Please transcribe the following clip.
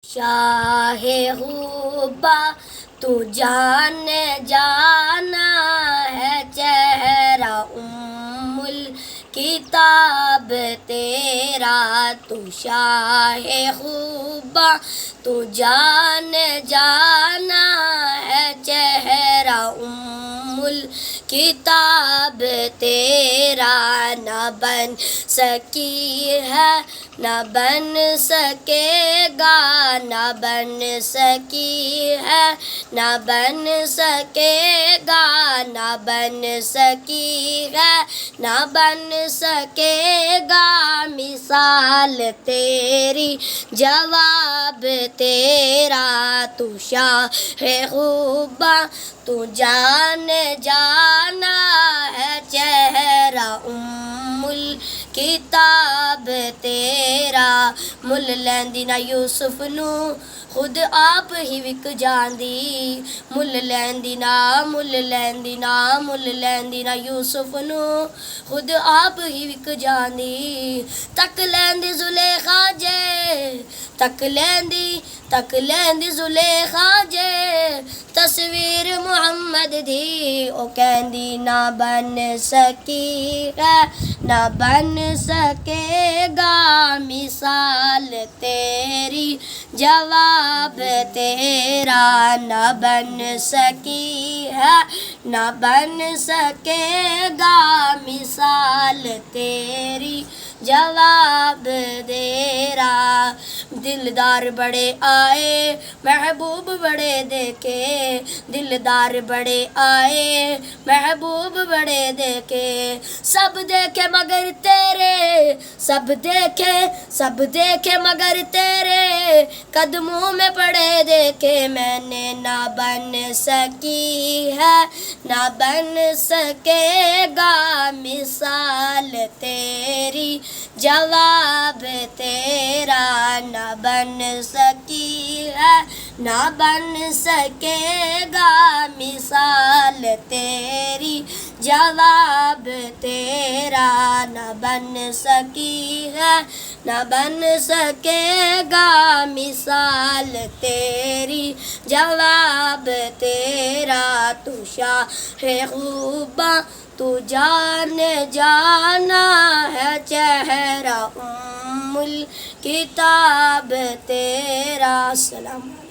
شاہ غبا تو جان جانا ہے، چہرہ کتاب تیرا تو شاہ غبا تو جان جانا ہے، چہرہ کتاب تیرا نہ بن سکی ہے نہ بن سکے گا، نہ بن سکی ہے نہ بن سکے گا، نہ بن سکی ہے نہ بن سکے گا، مثال تیری جواب تیرا تو شاہ غبا تو جان جانا ہے، چہرہ کتاب تیرا مل لیندی نہ یوسف نو خود آپ ہی وک جاندی، مل لیندی نہ مل لیندی نہ مل لیندی نہ یوسف نو خود آپ ہی وک جاندی، تک لیندی زلیخا جے تک لیندی زلیخا جے تصویر محمد دی، او کہندی نہ بن سکی ہے نہ بن سکے گا، مثال تیری جواب تیرا نہ بن سکی ہے نہ بن سکے گا، مثال تیری جواب تیرا، دلدار بڑے آئے محبوب بڑے دیکھے، دلدار بڑے آئے محبوب بڑے دیکھے، سب دیکھے مگر تیرے سب دیکھے مگر تیرے قدموں میں پڑے دیکھے، میں نے نہ بن سکی ہے نہ بن سکے گا، مثال تیری جواب تیرا نہ بن سکی ہے نہ بن سکے گا، مثال تیری جواب تیرا نہ بن سکی ہے نہ بن سکے گا، مثال تیری جواب تیرا تو شاہ غبا تو جان جانا ہے، چہرہ کتاب تیرا۔ السلام علیکم۔